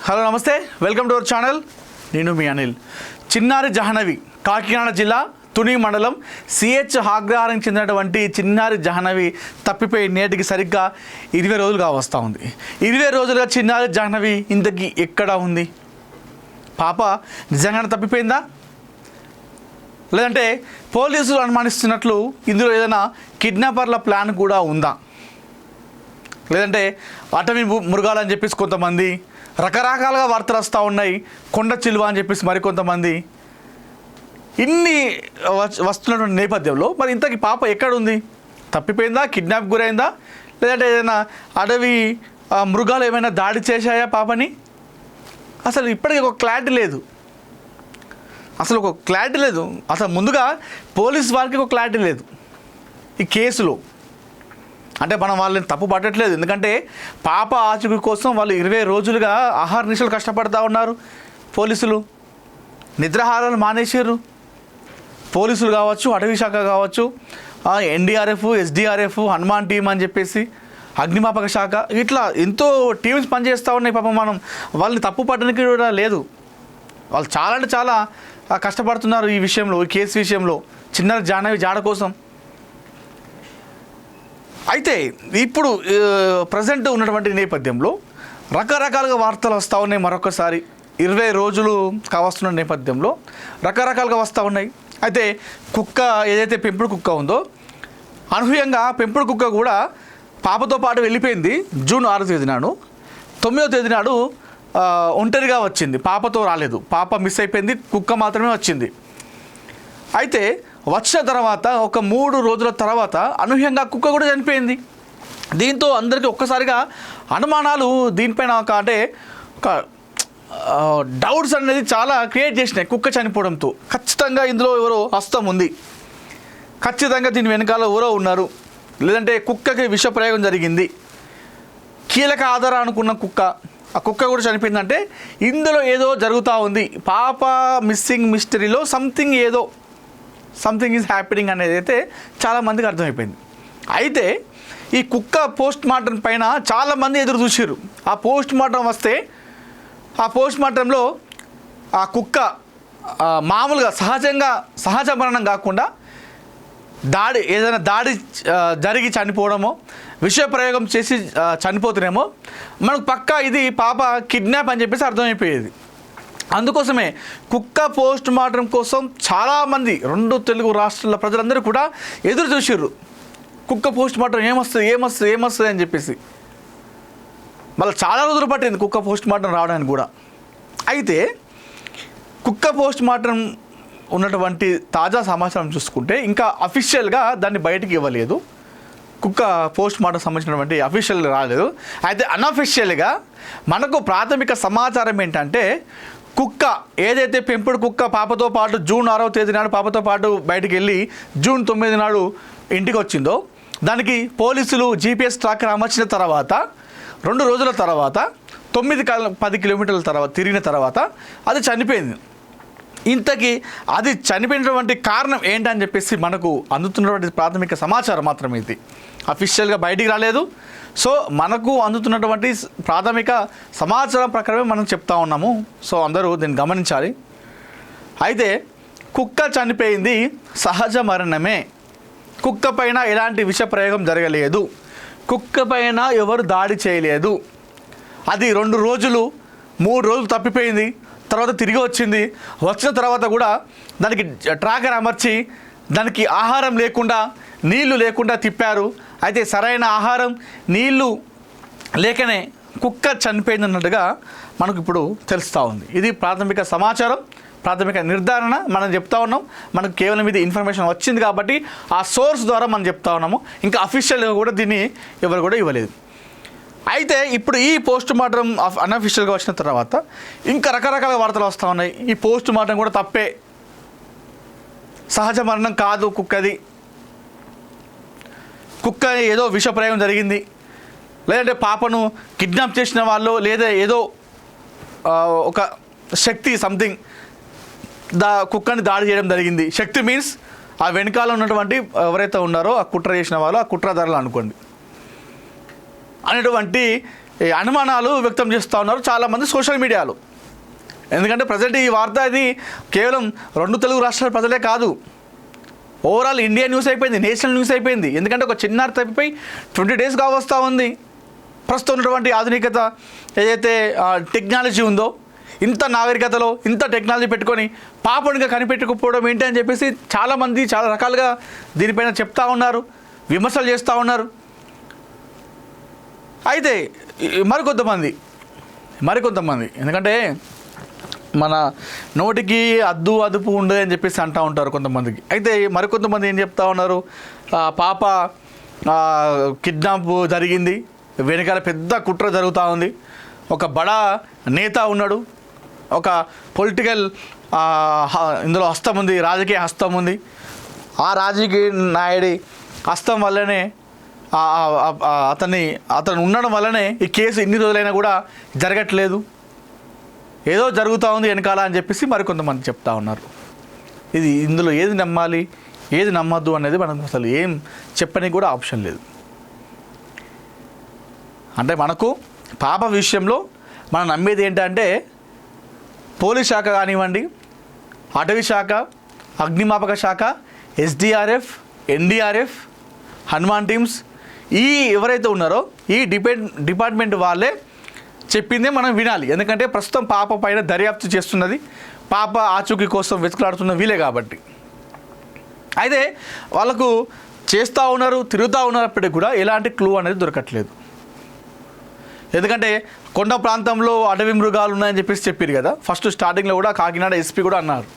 Hello నమస్తే, welcome to our channel. నేను మీ అనిల్. చిన్నారి జాహ్నవి కాకినాడ జిల్లా తుని మండలం సిహెచ్ అగ్రహారానికి చెందినటువంటి చిన్నారి జాహ్నవి తప్పిపోయి నేటికి సరిగ్గా 20 రోజులుగా వస్తూ ఉంది. 20 రోజులుగా చిన్నారి జాహ్నవి ఇంతకీ ఎక్కడ ఉంది? పాప నిజంగానే తప్పిపోయిందా, లేదంటే పోలీసులు అనుమానిస్తున్నట్లు ఇందులో ఏదైనా కిడ్నాపర్ల ప్లాన్ కూడా ఉందా, లేదంటే అటవీ మృగాలని చెప్పేసి కొంతమంది, రకరకాలుగా వార్తలు వస్తూ ఉన్నాయి, కొండ చిలువ అని చెప్పేసి మరికొంతమంది, ఇన్ని వస్తున్నటువంటి నేపథ్యంలో మరి ఇంతకీ పాప ఎక్కడుంది? తప్పిపోయిందా, కిడ్నాప్ గురైందా, లేదంటే ఏదైనా అడవి మృగాలు ఏమైనా దాడి చేశాయా పాపని? అసలు ఇప్పటికీ ఒక క్లారిటీ లేదు. అసలు ముందుగా పోలీస్ వారికి ఒక క్లారిటీ లేదు ఈ కేసులో. అంటే మనం వాళ్ళని తప్పు పట్టట్లేదు, ఎందుకంటే పాప ఆచూకీ కోసం వాళ్ళు 20 రోజులుగా ఆహార నిశలు కష్టపడుతూ ఉన్నారు. పోలీసులు నిద్రాహారాలు మానేసారు. పోలీసులు కావచ్చు, అటవీ శాఖ కావచ్చు, ఎన్డీఆర్ఎఫ్, ఎస్డీఆర్ఎఫ్, హనుమాన్ టీం అని చెప్పేసి, అగ్నిమాపక శాఖ, ఇట్లా ఎంతో టీమ్స్ పనిచేస్తూ ఉన్నాయి. పాపం మనం వాళ్ళని తప్పు పట్టడానికి కూడా లేదు. వాళ్ళు చాలా అంటే చాలా కష్టపడుతున్నారు ఈ విషయంలో, ఈ కేసు విషయంలో, చిన్నారి జాహ్నవి జాడ కోసం. అయితే ఇప్పుడు ప్రజెంట్ ఉన్నటువంటి నేపథ్యంలో రకరకాలుగా వార్తలు వస్తూ ఉన్నాయి. మరొకసారి 20 రోజులు కావస్తున్న నేపథ్యంలో రకరకాలుగా వస్తూ ఉన్నాయి. అయితే కుక్క ఏదైతే పెంపుడు కుక్క ఉందో, అనూహ్యంగా పెంపుడు కుక్క కూడా పాపతో పాటు వెళ్ళిపోయింది. జూన్ 6వ తేదీ నాడు. 9వ తేదీ నాడు ఒంటరిగా వచ్చింది, పాపతో రాలేదు. పాప మిస్ అయిపోయింది, కుక్క మాత్రమే వచ్చింది. అయితే వచ్చిన తర్వాత ఒక 3 రోజుల తర్వాత అనూహ్యంగా కుక్క కూడా చనిపోయింది. దీంతో అందరికీ ఒక్కసారిగా అనుమానాలు దీనిపైన ఒక డౌట్స్ అనేది చాలా క్రియేట్ చేసినాయి. కుక్క చనిపోవడంతో ఖచ్చితంగా ఇందులో ఎవరో హస్తం ఉంది, ఖచ్చితంగా దీని వెనకాల ఎవరో ఉన్నారు, లేదంటే కుక్కకి విష ప్రయోగం జరిగింది. కీలక ఆధారం అనుకున్న కుక్క, ఆ కుక్క కూడా చనిపోయిందంటే ఇందులో ఏదో జరుగుతూ ఉంది. పాప మిస్సింగ్ మిస్టరీలో సంథింగ్ ఈజ్ హ్యాపెనింగ్ అనేది అయితే చాలామందికి అర్థమైపోయింది. అయితే ఈ కుక్క పోస్ట్ మార్టం పైన చాలామంది ఎదురు చూసారు. ఆ పోస్ట్ మార్టం వస్తే ఆ పోస్ట్ మార్టంలో ఆ కుక్క మామూలుగా సహజ మరణం కాకుండా ఏదైనా దాడి జరిగి చనిపోవడమో, విష ప్రయోగం చేసి చనిపోతున్నామో మనకు పక్కా ఇది పాప కిడ్నాప్ అని చెప్పేసి అర్థమైపోయేది. అందుకోసమే కుక్క పోస్ట్ మార్టం కోసం చాలామంది 2 తెలుగు రాష్ట్రాల ప్రజలందరూ కూడా ఎదురు చూసారు. కుక్క పోస్ట్ మార్టం ఏమొస్తుంది అని చెప్పేసి. మళ్ళీ చాలా రోజులు పట్టింది కుక్క పోస్ట్ మార్టం రావడానికి కూడా. అయితే కుక్క పోస్ట్ మార్టం ఉన్నటువంటి తాజా సమాచారం చూసుకుంటే ఇంకా అఫీషియల్గా దాన్ని బయటికి ఇవ్వలేదు. కుక్క పోస్ట్ మార్టం సంబంధించినటువంటి అఫీషియల్ రాలేదు. అయితే అన్అఫీషియల్గా మనకు ప్రాథమిక సమాచారం ఏంటంటే, కుక్క ఏదైతే పెంపుడు కుక్క పాపతో పాటు జూన్ 6వ తేదీ నాడు పాపతో పాటు బయటికి వెళ్ళి జూన్ 9 నాడు ఇంటికి వచ్చిందో, దానికి పోలీసులు జీపీఎస్ ట్రాకర్ అమర్చిన తర్వాత 2 రోజుల తర్వాత 9-10 కిలోమీటర్ల తర్వాత తిరిగిన తర్వాత అది చనిపోయింది. ఇంతకీ అది చనిపోయినటువంటి కారణం ఏంటని చెప్పేసి మనకు అందుతున్నటువంటి ప్రాథమిక సమాచారం మాత్రమే ఇది. అఫీషియల్గా బయటికి రాలేదు. సో మనకు అందుతున్నటువంటి ప్రాథమిక సమాచారం ప్రకారమే మనం చెప్తా ఉన్నాము. సో అందరూ దీన్ని గమనించాలి. అయితే కుక్క చనిపోయింది సహజ మరణమే. కుక్క పైన ఎలాంటి విష ప్రయోగం జరగలేదు. కుక్క పైన ఎవరు దాడి చేయలేదు. అది 2 రోజులు 3 రోజులు తప్పిపోయింది, తర్వాత తిరిగి వచ్చింది. వచ్చిన తర్వాత కూడా దానికి ట్రాకర్ అమర్చి దానికి ఆహారం లేకుండా, నీళ్లు లేకుండా తిప్పారు. అయితే సరైన ఆహారం, నీళ్లు లేకనే కుక్క చనిపోయింది అన్నట్టుగా మనకు ఇప్పుడు తెలుస్తూ ఉంది. ఇది ప్రాథమిక సమాచారం, ప్రాథమిక నిర్ధారణ మనం చెప్తా ఉన్నాం. మనకు కేవలం ఇది ఇన్ఫర్మేషన్ వచ్చింది కాబట్టి ఆ సోర్స్ ద్వారా మనం చెప్తా ఉన్నాము. ఇంకా అఫీషియల్గా కూడా దీన్ని ఎవరు కూడా ఇవ్వలేదు. అయితే ఇప్పుడు ఈ పోస్ట్ మార్టం అన్అఫీషియల్గా వచ్చిన తర్వాత ఇంకా రకరకాల వార్తలు వస్తూ ఉన్నాయి. ఈ పోస్ట్ మార్టం కూడా తప్పే, సహజ మరణం కాదు కుక్కది, కుక్క ఏదో విష ప్రయోగం జరిగింది, లేదంటే పాపను కిడ్నాప్ చేసిన వాళ్ళు, లేదా ఏదో ఒక శక్తి సంథింగ్ కుక్కని దాడి చేయడం జరిగింది. శక్తి మీన్స్ ఆ వెనకాల ఉన్నటువంటి ఎవరైతే ఉన్నారో ఆ కుట్ర చేసిన వాళ్ళు, ఆ కుట్రదారులు అనుకోండి అనేటువంటి ఈ అనుమానాలు వ్యక్తం చేస్తూ ఉన్నారు చాలామంది సోషల్ మీడియాలో. ఎందుకంటే ప్రజెంట్ ఈ వార్త ఇది కేవలం 2 తెలుగు రాష్ట్రాల ప్రజలే కాదు, ఓవరాల్ ఇండియా న్యూస్ అయిపోయింది, నేషనల్ న్యూస్ అయిపోయింది. ఎందుకంటే ఒక చిన్నారి తప్పిపోయి 20 days కావస్తూ ఉంది. ప్రస్తుతం ఉన్నటువంటి ఆధునికత ఏదైతే టెక్నాలజీ ఉందో, ఇంత నాగరికతలో ఇంత టెక్నాలజీ పెట్టుకొని పాపనిగా కనిపెట్టకపోవడం ఏంటి అని చెప్పేసి చాలామంది చాలా రకాలుగా దీనిపైన చెప్తా ఉన్నారు, విమర్శలు చేస్తూ ఉన్నారు. అయితే మరికొంతమంది ఎందుకంటే మన నోటికి అదుపు ఉండదు అని చెప్పేసి అంటూ ఉంటారు కొంతమందికి. అయితే మరికొంతమంది ఏం చెప్తా ఉన్నారు, పాప కిడ్నాప్ జరిగింది, వెనకాల పెద్ద కుట్ర జరుగుతూ ఉంది, ఒక బడా నేత ఉన్నాడు, ఒక పొలిటికల్ ఇందులో హస్తం ఉంది, రాజకీయ హస్తం ఉంది, ఆ రాజకీయ నాయుడి హస్తం వల్లనే అతను ఉండడం వల్లనే ఈ కేసు ఇన్ని రోజులైనా కూడా జరగట్లేదు, ఏదో జరుగుతూ ఉంది వెనకాల అని చెప్పేసి మరికొంతమంది చెప్తా ఉన్నారు. ఇందులో ఏది నమ్మాలి ఏది నమ్మద్దు అనేది మనకు అసలు ఏం చెప్పడానికి కూడా ఆప్షన్ లేదు. అంటే మనకు పాప విషయంలో మనం నమ్మేది ఏంటంటే పోలీస్ శాఖ కానివ్వండి, అటవీ శాఖ, అగ్నిమాపక శాఖ, ఎస్డిఆర్ఎఫ్, ఎన్డీఆర్ఎఫ్, హనుమాన్ టీమ్స్, ఎవరైతే ఉన్నారో ఈ డిపార్ట్మెంట్ వాళ్ళే చెప్పిందే మనం వినాలి. ఎందుకంటే ప్రస్తుతం పాప పైన దర్యాప్తు చేస్తున్నది, పాప ఆచూకీ కోసం వెతుకులాడుతున్న వీలే కాబట్టి. అయితే వాళ్ళకు చేస్తూ ఉన్నారు, తిరుగుతూ ఉన్నప్పటికీ కూడా ఎలాంటి క్లూ అనేది దొరకట్లేదు. ఎందుకంటే కొండ ప్రాంతంలో అటవీ మృగాలు ఉన్నాయని చెప్పేసి చెప్పారు కదా, ఫస్ట్ స్టార్టింగ్లో కూడా కాకినాడ ఎస్పీ కూడా అన్నారు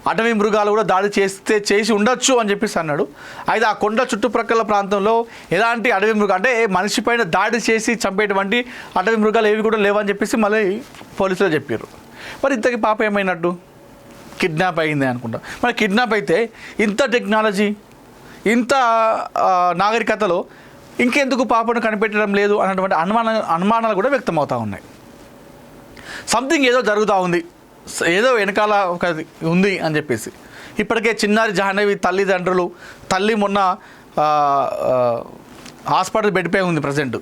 అటవీ మృగాలు కూడా దాడి చేసి ఉండొచ్చు అని చెప్పేసి అన్నాడు. అయితే ఆ కొండ చుట్టుప్రక్కల ప్రాంతంలో ఎలాంటి అటవీ మృగాలు అంటే మనిషి పైన దాడి చేసి చంపేటువంటి అటవీ మృగాలు ఏవి కూడా లేవని చెప్పేసి మళ్ళీ పోలీసులు చెప్పారు. మరి ఇంతకీ పాప ఏమైనట్టు? కిడ్నాప్ అయింది అనుకుంటా. మరి కిడ్నాప్ అయితే ఇంత టెక్నాలజీ, ఇంత నాగరికతలో ఇంకెందుకు పాపను కనిపెట్టడం లేదు అన్నటువంటి అనుమానాలు కూడా వ్యక్తమవుతూ ఉన్నాయి. సంథింగ్ ఏదో జరుగుతూ ఉంది, ఏదో వెనకాల ఒక ఉంది అని చెప్పేసి. ఇప్పటికే చిన్నారి జాహ్నవి తల్లి మొన్న హాస్పిటల్ బెడ్పై ఉంది ప్రజెంట్.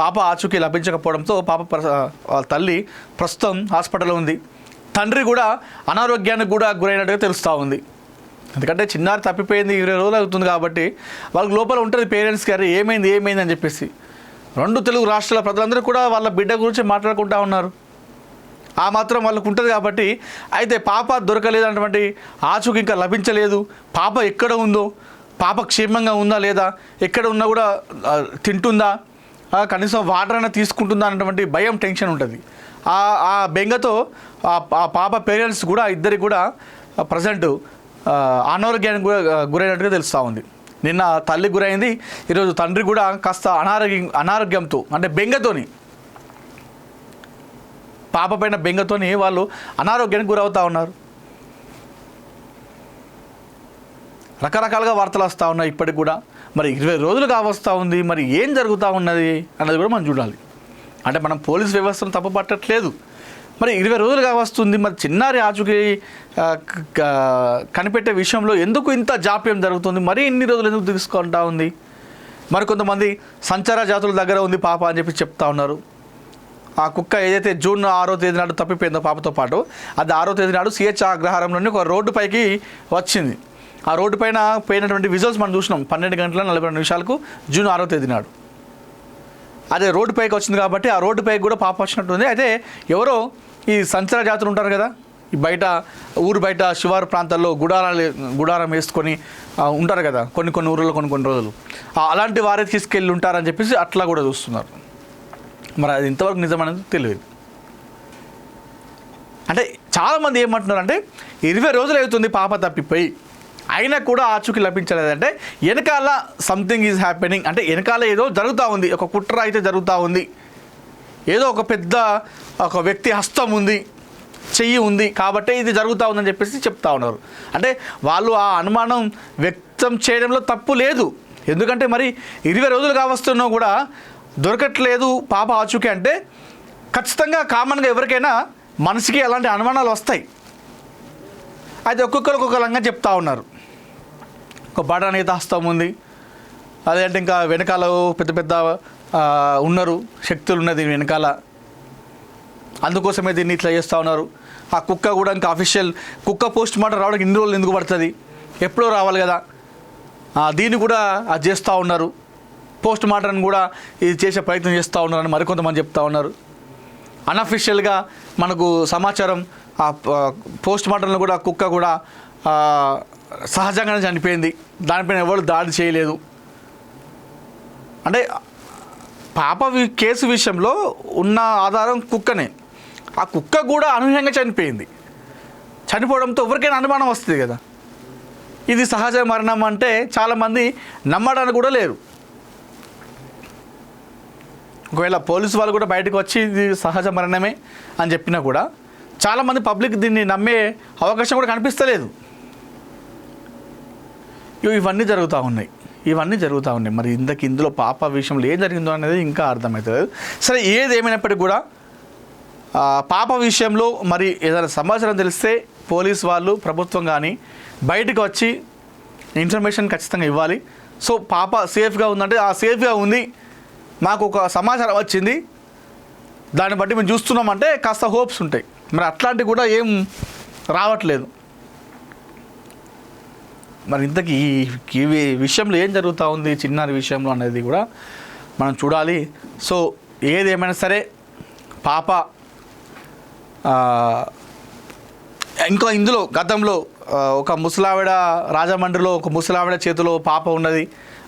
పాప ఆచూకీ లభించకపోవడంతో తల్లి ప్రస్తుతం హాస్పిటల్లో ఉంది. తండ్రి కూడా అనారోగ్యానికి కూడా గురైనట్టుగా తెలుస్తూ ఉంది. ఎందుకంటే చిన్నారి తప్పిపోయింది, 20 రోజులు అవుతుంది కాబట్టి వాళ్ళకి లోపల ఉంటుంది పేరెంట్స్ గారు ఏమైంది అని చెప్పేసి. 2 తెలుగు రాష్ట్రాల ప్రజలందరూ కూడా వాళ్ళ బిడ్డ గురించి మాట్లాడుకుంటూ ఉన్నారు. ఆ మాత్రం వాళ్ళకు ఉంటుంది కాబట్టి. అయితే పాప దొరకలేదు అన్నటువంటి ఆచూకీ ఇంకా లభించలేదు, పాప ఎక్కడ ఉందో, పాప క్షేమంగా ఉందా లేదా, ఎక్కడ ఉన్నా కూడా తింటుందా, కనీసం వాటర్ అయినా తీసుకుంటుందా అన్నటువంటి భయం, టెన్షన్ ఉంటుంది. ఆ బెంగతో ఆ పాప పేరెంట్స్ కూడా ఇద్దరికి కూడా ప్రజెంట్ అనారోగ్యానికి గురైనట్టుగా తెలుస్తూ ఉంది. నిన్న తల్లి గురైంది, ఈరోజు తండ్రి కూడా కాస్త అనారోగ్యంతో అంటే బెంగతోని, పాప పైన బెంగతోని వాళ్ళు అనారోగ్యానికి గురవుతూ ఉన్నారు. రకరకాలుగా వార్తలు వస్తూ ఉన్నాయి ఇప్పటికి కూడా. మరి 20 రోజులు కావస్తూ ఉంది, మరి ఏం జరుగుతూ ఉన్నది అన్నది కూడా మనం చూడాలి. అంటే మనం పోలీస్ వ్యవస్థను తప్పు పట్టట్లేదు, మరి 20 రోజులు కావస్తుంది, మరి చిన్నారి ఆచూకీ కనిపెట్టే విషయంలో ఎందుకు ఇంత జాప్యం జరుగుతుంది, మరి ఇన్ని రోజులు ఎందుకు తీసుకుంటా ఉంది? మరి కొంతమంది సంచార జాతుల దగ్గర ఉంది పాప అని చెప్పి చెప్తా ఉన్నారు. ఆ కుక్క ఏదైతే జూన్ 6వ తేదీ నాడు తప్పిపోయిందో పాపతో పాటు, అది 6వ తేదీ నాడు సిహెచ్ అగ్రహారంలోని ఒక రోడ్డు పైకి వచ్చింది. ఆ రోడ్డు పైన పోయినటువంటి విజువల్స్ మనం చూసినాం 12:42 జూన్ 6వ తేదీ నాడు. అదే రోడ్డు పైకి వచ్చింది కాబట్టి ఆ రోడ్డు పైకి కూడా పాప వచ్చినట్టుంది. అయితే ఎవరో ఈ సంచార జాతులు ఉంటారు కదా, ఈ ఊరు బయట శివారు ప్రాంతాల్లో గుడారం వేసుకొని ఉంటారు కదా కొన్ని ఊళ్ళలో కొన్ని రోజులు, అలాంటి వారే తీసుకెళ్ళి ఉంటారని చెప్పేసి అట్లా కూడా చూస్తున్నారు. మరి అది ఇంతవరకు నిజమనేది తెలియదు. అంటే చాలామంది ఏమంటున్నారు అంటే 20 రోజులు అవుతుంది పాప తప్పిపోయి, అయినా కూడా ఆచూకీ లభించలేదంటే వెనకాల సంథింగ్ ఈజ్ హ్యాపెనింగ్, అంటే వెనకాల ఏదో జరుగుతూ ఉంది, ఒక కుట్ర అయితే జరుగుతూ ఉంది, ఏదో ఒక వ్యక్తి హస్తం ఉంది, చెయ్యి ఉంది కాబట్టి ఇది జరుగుతూ ఉందని చెప్పేసి చెప్తా ఉన్నారు. అంటే వాళ్ళు ఆ అనుమానం వ్యక్తం చేయడంలో తప్పు లేదు. ఎందుకంటే మరి 20 రోజులు కావస్తున్నా కూడా దొరకట్లేదు పాప ఆచూకీ అంటే ఖచ్చితంగా కామన్గా ఎవరికైనా మనసుకి అలాంటి అనుమానాలు వస్తాయి. అయితే ఒక్కొక్కరు ఒక్కొక్కరంగా చెప్తా ఉన్నారు. ఒక బడా నేత హస్తం ఉంది, అదేంటే ఇంకా వెనకాల పెద్ద ఉన్నారు, శక్తులు ఉన్నది దీని వెనకాల, అందుకోసమే దీన్ని ఇట్లా చేస్తూ ఉన్నారు. ఆ కుక్క కూడా ఇంకా అఫీషియల్ కుక్క పోస్ట్ మార్టం రావడానికి ఇన్ని రోజులు ఎందుకు పడుతుంది, ఎప్పుడో రావాలి కదా, దీన్ని కూడా అది చేస్తూ ఉన్నారు. పోస్ట్ మార్టం కూడా ఇది చేసే ప్రయత్నం చేస్తూ ఉన్నారని మరికొంతమంది చెప్తా ఉన్నారు. అన్అఫీషియల్గా మనకు సమాచారం ఆ పోస్ట్ మార్టంలో కూడా కుక్క కూడా సహజంగానే చనిపోయింది, దానిపైన ఎవరు దాడి చేయలేదు. అంటే పాప కేసు విషయంలో ఉన్న ఆధారం కుక్కనే, ఆ కుక్క కూడా అనూహ్యంగా చనిపోయింది. చనిపోవడంతో ఎవరికైనా అనుమానం వస్తుంది కదా, ఇది సహజ మరణం అంటే చాలామంది నమ్మడానికి కూడా లేరు. ఒకవేళ పోలీసు వాళ్ళు కూడా బయటకు వచ్చి ఇది సహజ మరణమే అని చెప్పినా కూడా చాలామంది పబ్లిక్ దీన్ని నమ్మే అవకాశం కూడా కనిపిస్తలేదు. ఇవన్నీ జరుగుతూ ఉన్నాయి. మరి ఇందులో పాప విషయంలో ఏం జరిగిందో అనేది ఇంకా అర్థమవుతుంది. సరే, ఏది ఏమైనప్పటికీ కూడా పాప విషయంలో మరి ఏదైనా సమాచారం తెలిస్తే పోలీస్ వాళ్ళు, ప్రభుత్వం కానీ బయటకు వచ్చి ఇన్ఫర్మేషన్ ఖచ్చితంగా ఇవ్వాలి. సో పాప సేఫ్గా ఉందంటే ఆ సేఫ్గా ఉంది, మాకు ఒక సమాచారం వచ్చింది, దాన్ని బట్టి మేము చూస్తున్నామంటే కాస్త హోప్స్ ఉంటాయి. మరి అట్లాంటివి కూడా ఏం రావట్లేదు. మరి ఇంతకీ ఈ విషయంలో ఏం జరుగుతూ ఉంది చిన్నారి విషయంలో అనేది కూడా మనం చూడాలి. సో ఏది ఏమైనా సరే పాప ఇంకా ఇందులో గతంలో ఒక ముసలావిడ రాజమండ్రిలో ఒక ముసలావిడ చేతిలో పాప ఉన్నది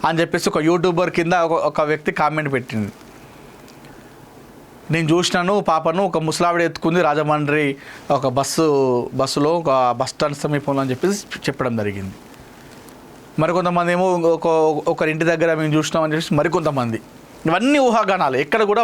అని చెప్పేసి ఒక యూట్యూబర్ కింద ఒక వ్యక్తి కామెంట్ పెట్టింది. నేను చూసినాను పాపను, ఒక ముసలావిడ ఎత్తుకుంది రాజమండ్రి ఒక బస్సులో ఒక బస్ స్టాండ్ సమీపంలో అని చెప్పేసి చెప్పడం జరిగింది. మరికొంతమంది ఏమో ఒకరింటి దగ్గర మేము చూసినామని చెప్పేసి మరికొంతమంది. ఇవన్నీ ఊహాగానాలు, ఎక్కడ కూడా